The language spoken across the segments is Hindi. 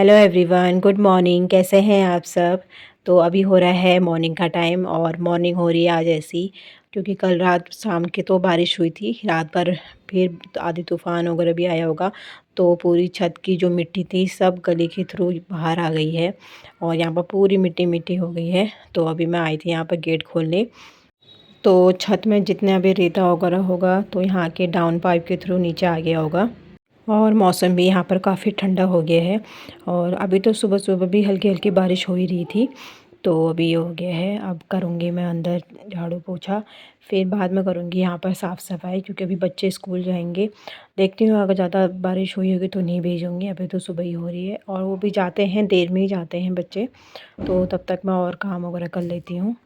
Hello everyone, good morning. कैसे हैं आप सब? तो अभी हो रहा है मॉर्निंग का टाइम और मॉर्निंग हो रही है आज ऐसी, क्योंकि कल रात शाम की तो बारिश हुई थी रात भर। फिर आधी तूफ़ान वगैरह भी आया होगा, तो पूरी छत की जो मिट्टी थी सब गली के थ्रू बाहर आ गई है और यहाँ पर पूरी मिट्टी मिट्टी हो गई है। तो अभी मैं आई थी यहाँ पर गेट खोलने, तो छत में जितने अभी रेता वगैरह होगा तो यहाँ के डाउन पाइप के थ्रू नीचे आ गया होगा। और मौसम भी यहाँ पर काफ़ी ठंडा हो गया है और अभी तो सुबह सुबह भी हल्की हल्की बारिश हो ही रही थी। तो अभी ये हो गया है। अब करूँगी मैं अंदर झाड़ू पोछा, फिर बाद में करूँगी यहाँ पर साफ़ सफाई, क्योंकि अभी बच्चे स्कूल जाएंगे। देखती हूँ अगर ज़्यादा बारिश हुई होगी तो नहीं भेजूँगी, अभी तो सुबह ही हो रही है और वो भी जाते हैं देर में ही जाते हैं बच्चे, तो तब तक मैं और काम वगैरह कर लेती हूँ।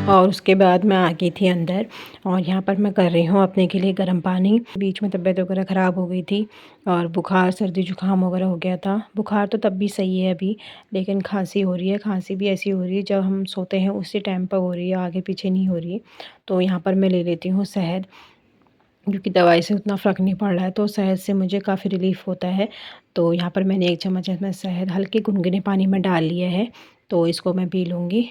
और उसके बाद मैं आ गई थी अंदर और यहाँ पर मैं कर रही हूँ अपने के लिए गर्म पानी। बीच में तबीयत वगैरह ख़राब हो गई थी और बुखार सर्दी जुकाम वगैरह हो गया था। बुखार तो तब भी सही है अभी, लेकिन खांसी हो रही है। खांसी भी ऐसी हो रही है जब हम सोते हैं उसी टाइम पर हो रही है, आगे पीछे नहीं हो रही है। तो यहाँ पर मैं ले लेती हूँ शहद, क्योंकि दवाई से उतना फ़र्क नहीं पड़ रहा है, तो शहद से मुझे काफ़ी रिलीफ़ होता है। तो यहाँ पर मैंने 1 चम्मच इसमें शहद हल्के गुनगुने पानी में डाल लिया है, तो इसको मैं पी लूँगी।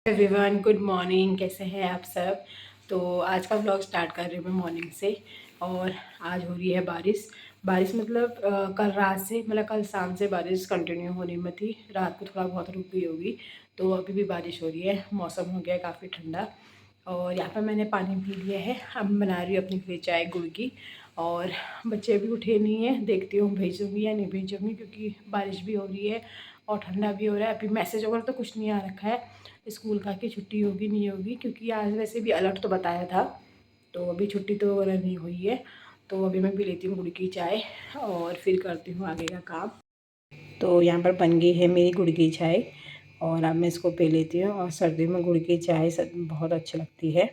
Everyone, good morning. कैसे हैं आप सब? तो आज का व्लॉग स्टार्ट कर रही हूँ मैं मॉर्निंग से। और आज हो रही है बारिश। बारिश मतलब कल रात से, मतलब कल शाम से बारिश कंटिन्यू होने में थी। रात को थोड़ा बहुत रुक गई होगी, तो अभी भी बारिश हो रही है। मौसम हो गया है काफ़ी ठंडा और यहाँ पर मैंने पानी पी लिया है। अब मैं बना रही हूँ अपनी लिए चाय गुड़ की। और बच्चे अभी उठे नहीं हैं, देखती हूँ भेजूँगी या नहीं भेजूँगी, क्योंकि बारिश भी हो रही है और ठंडा भी हो रहा है। अभी मैसेज वगैरह तो कुछ नहीं आ रखा है स्कूल का कि छुट्टी होगी नहीं होगी, क्योंकि आज वैसे भी अलर्ट तो बताया था, तो अभी छुट्टी तो वगैरह नहीं हुई है। तो अभी मैं पी लेती हूँ गुड़ की चाय और फिर करती हूँ आगे का काम। तो यहाँ पर बन गई है मेरी गुड़ की चाय और अब मैं इसको पी लेती हूँ। और सर्दी में गुड़ की चाय बहुत अच्छी लगती है।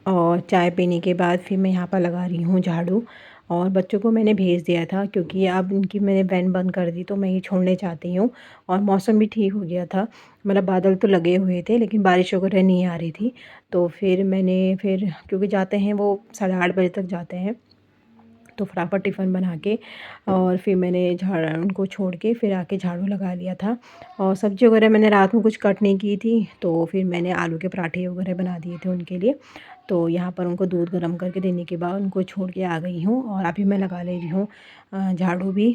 और चाय पीने के बाद फिर मैं यहाँ पर लगा रही हूँ झाड़ू। और बच्चों को मैंने भेज दिया था, क्योंकि अब इनकी मैंने वैन बंद कर दी, तो मैं ये छोड़ने चाहती हूँ। और मौसम भी ठीक हो गया था, मतलब बादल तो लगे हुए थे लेकिन बारिश वगैरह नहीं आ रही थी। तो फिर क्योंकि जाते हैं वो 8:30 बजे तक जाते हैं, तो फटाफट टिफ़िन बना के और फिर मैंने उनको छोड़ के फिर आके झाड़ू लगा लिया था। और सब्ज़ी वगैरह मैंने रात में कुछ कट नहीं की थी, तो फिर मैंने आलू के पराठे वगैरह बना दिए थे उनके लिए। तो यहाँ पर उनको दूध गर्म करके देने के बाद उनको छोड़ के आ गई हूँ और अभी मैं लगा ले रही हूँ झाड़ू भी,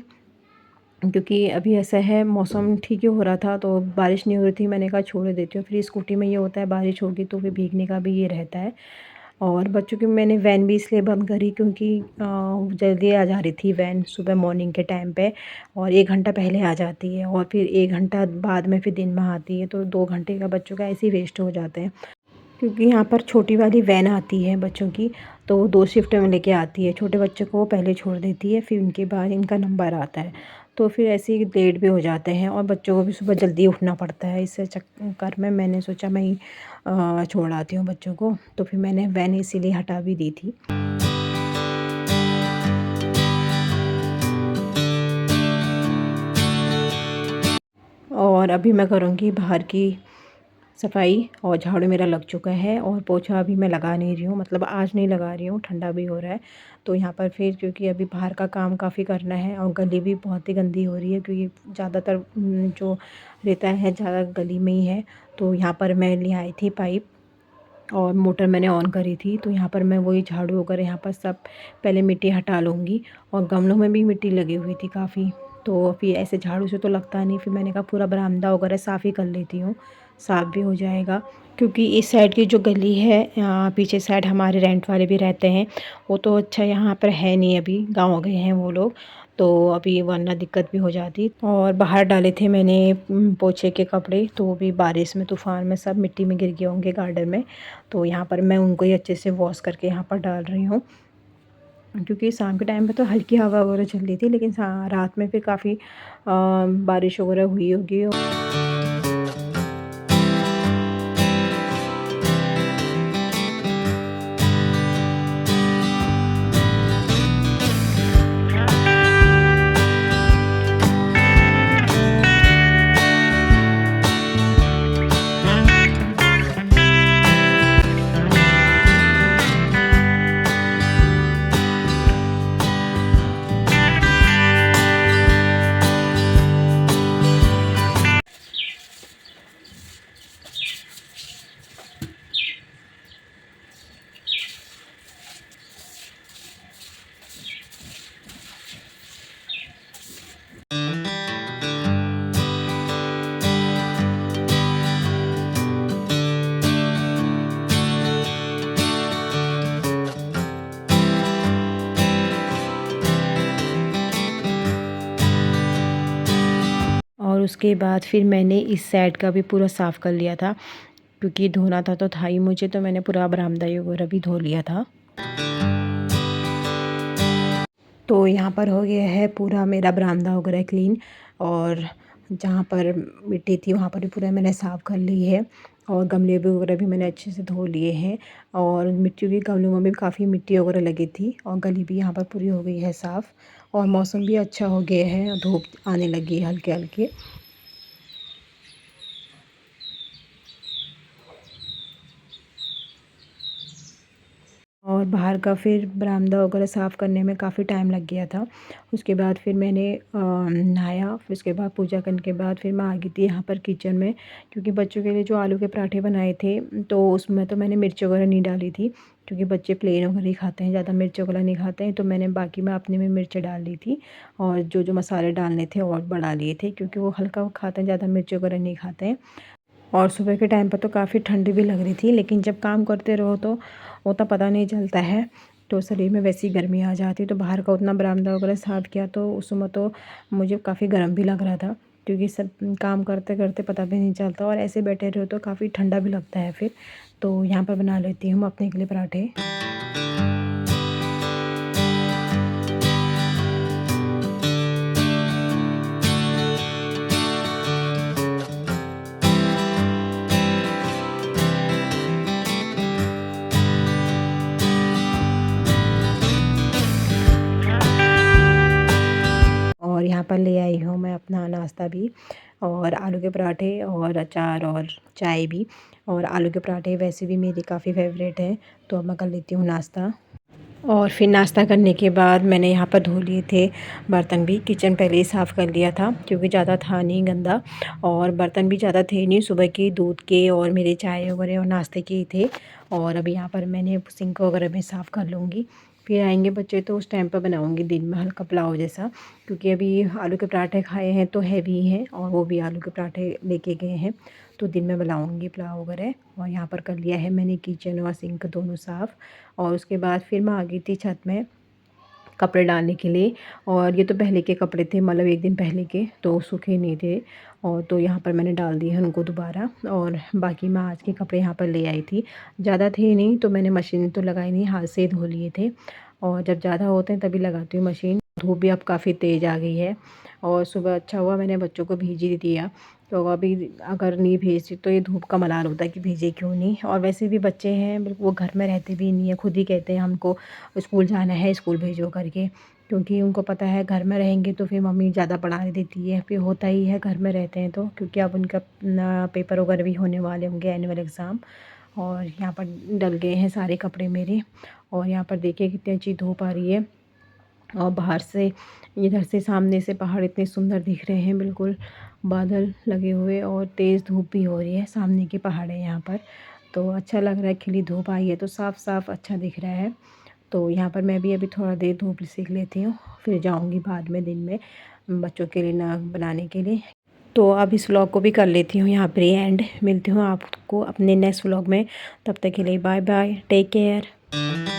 क्योंकि अभी ऐसा है मौसम ठीक ही हो रहा था तो बारिश नहीं हो रही थी। मैंने कहा छोड़ देती हूँ, फिर स्कूटी में ये होता है बारिश होगी तो फिर भीगने का भी ये रहता है। और बच्चों की मैंने वैन भी इसलिए बंद करी क्योंकि जल्दी आ जा रही थी वैन सुबह मॉर्निंग के टाइम पे, और 1 घंटा पहले आ जाती है और फिर 1 घंटा बाद में फिर दिन में आती है, तो 2 घंटे का बच्चों का ऐसे ही वेस्ट हो जाते हैं। क्योंकि यहाँ पर छोटी वाली वैन आती है बच्चों की, तो 2 शिफ्ट में लेके आती है। छोटे बच्चों को पहले छोड़ देती है, फिर उनके बाद इनका नंबर आता है। तो फिर ऐसे ही लेट भी हो जाते हैं और बच्चों को भी सुबह जल्दी उठना पड़ता है। इस चक्कर में मैंने सोचा मैं ही छोड़ आती हूँ बच्चों को, तो फिर मैंने वैन इसीलिए हटा भी दी थी। और अभी मैं करूँगी बाहर की सफाई। और झाड़ू मेरा लग चुका है और पोछा अभी मैं लगा नहीं रही हूँ, मतलब आज नहीं लगा रही हूँ, ठंडा भी हो रहा है। तो यहाँ पर फिर क्योंकि अभी बाहर का काम काफ़ी करना है और गली भी बहुत ही गंदी हो रही है, क्योंकि ज़्यादातर जो रहता है ज़्यादा गली में ही है। तो यहाँ पर मैं ले आई थी पाइप और मोटर मैंने ऑन करी थी, तो यहाँ पर मैं वही झाड़ू वगैरह यहाँ पर सब पहले मिट्टी हटा लूँगी। और गमलों में भी मिट्टी लगी हुई थी काफ़ी, तो फिर ऐसे झाड़ू से तो लगता नहीं, फिर मैंने कहा पूरा बरामदा वगैरह साफ़ ही कर लेती हूँ, साफ़ भी हो जाएगा। क्योंकि इस साइड की जो गली है पीछे साइड हमारे रेंट वाले भी रहते हैं, वो तो अच्छा यहाँ पर है नहीं, अभी गाँव गए हैं वो लोग, तो अभी वरना दिक्कत भी हो जाती। और बाहर डाले थे मैंने पोछे के कपड़े, तो वो भी बारिश में तूफ़ान में सब मिट्टी में गिर गए होंगे गार्डन में। तो यहाँ पर मैं उनको ही अच्छे से वॉश करके यहाँ पर डाल रही हूँ, क्योंकि शाम के टाइम पे तो हल्की हवा वगैरह चल रही थी, लेकिन रात में फिर काफ़ी बारिश वगैरह हुई होगी। और उसके बाद फिर मैंने इस साइड का भी पूरा साफ़ कर लिया था, क्योंकि धोना था तो था ही मुझे, तो मैंने पूरा बरामदा वगैरह भी धो लिया था। तो यहाँ पर हो गया है पूरा मेरा बरामदा वगैरह क्लीन, और जहाँ पर मिट्टी थी वहाँ पर भी पूरा मैंने साफ़ कर ली है, और गमले वगैरह भी मैंने अच्छे से धो लिए हैं, और मिट्टी भी गमलों में भी काफ़ी मिट्टी वगैरह लगी थी, और गली भी यहाँ पर पूरी हो गई है साफ़, और मौसम भी अच्छा हो गया है, धूप आने लगी है हल्के हल्के। और बाहर का फिर बरामदा वगैरह साफ़ करने में काफ़ी टाइम लग गया था। उसके बाद फिर मैंने नहाया, फिर उसके बाद पूजा करने के बाद फिर मैं आ गई थी यहाँ पर किचन में, क्योंकि बच्चों के लिए जो आलू के पराठे बनाए थे तो उसमें तो मैंने मिर्च वगैरह नहीं डाली थी, क्योंकि बच्चे प्लेन वगैरह ही खाते हैं, ज़्यादा मिर्च वगैरह नहीं खाते हैं, तो मैंने बाकी में अपने में मिर्च डाल दी थी, और जो जो मसाले डालने थे और बढ़ा लिए थे, क्योंकि वो हल्का खाते हैं, ज़्यादा मिर्च वगैरह नहीं खाते हैं। और सुबह के टाइम पर तो काफ़ी ठंडी भी लग रही थी, लेकिन जब काम करते रहो तो उतना पता नहीं चलता है, तो शरीर में वैसी गर्मी आ जाती है। तो बाहर का उतना बरामदा वगैरह साफ़ किया तो उसमें तो मुझे काफ़ी गर्म भी लग रहा था, क्योंकि सब काम करते करते पता भी नहीं चलता, और ऐसे बैठे रहो तो काफ़ी ठंडा भी लगता है फिर। तो यहाँ पर बना लेती हूँ अपने के लिए पराठे। और यहाँ पर ले आई हूँ मैं अपना नाश्ता भी, और आलू के पराठे और अचार और चाय भी। और आलू के पराठे वैसे भी मेरी काफ़ी फ़ेवरेट है, तो अब मैं कर लेती हूँ नाश्ता। और फिर नाश्ता करने के बाद मैंने यहाँ पर धो लिए थे बर्तन भी, किचन पहले ही साफ़ कर लिया था, क्योंकि ज़्यादा था नहीं गंदा, और बर्तन भी ज़्यादा थे नहीं, सुबह के दूध के और मेरे चाय वगैरह और नाश्ते के ही थे। और अभी यहाँ पर मैंने सिंक वगैरह भी साफ़ कर लूँगी, फिर आएंगे बच्चे तो उस टाइम पर बनाऊँगी दिन में हल्का पुलाव जैसा, क्योंकि अभी आलू के पराठे खाए हैं तो हैवी हैं, और वो भी आलू के पराठे लेके गए हैं, तो दिन में बनाऊँगी पुलाव वगैरह। और यहाँ पर कर लिया है मैंने किचन और सिंक दोनों साफ़। और उसके बाद फिर मैं आ गई थी छत में कपड़े डालने के लिए, और ये तो पहले के कपड़े थे, मतलब एक दिन पहले के, तो सूखे नहीं थे, और तो यहाँ पर मैंने डाल दिए हैं उनको दोबारा। और बाकी मैं आज के कपड़े यहाँ पर ले आई थी, ज़्यादा थे नहीं तो मैंने मशीन तो लगाई नहीं, हाथ से ही धो लिए थे, और जब ज़्यादा होते हैं तभी लगाती हूँ मशीन। धूप भी अब काफ़ी तेज़ आ गई है, और सुबह अच्छा हुआ मैंने बच्चों को भेज ही दिया, तो अभी अगर नहीं भेजती तो ये धूप का मलाल होता है कि भेजे क्यों नहीं। और वैसे भी बच्चे हैं बिल्कुल, वो घर में रहते भी नहीं है, खुद ही कहते हैं हमको स्कूल जाना है, स्कूल भेजो करके, क्योंकि उनको पता है घर में रहेंगे तो फिर मम्मी ज़्यादा पढ़ा देती है, फिर होता ही है घर में रहते हैं तो, क्योंकि अब उनका पेपर वगैरह भी होने वाले होंगे, एनुअल एग्ज़ाम। और यहाँ पर डल गए हैं सारे कपड़े मेरे, और यहाँ पर देखिए कितनी अच्छी धूप आ रही है, और बाहर से इधर से सामने से पहाड़ इतने सुंदर दिख रहे हैं, बिल्कुल बादल लगे हुए, और तेज़ धूप भी हो रही है, सामने के पहाड़ है यहाँ पर, तो अच्छा लग रहा है, खिली धूप आई है तो साफ़ साफ़ अच्छा दिख रहा है। तो यहाँ पर मैं भी अभी थोड़ा देर धूप सेक लेती हूँ, फिर जाऊँगी बाद में दिन में बच्चों के लिए ना बनाने के लिए। तो अब इस व्लॉग को भी कर लेती हूँ यहाँ पर एंड, मिलती हूँ आपको अपने नेक्स्ट व्लॉग में, तब तक के लिए बाय बाय, टेक केयर।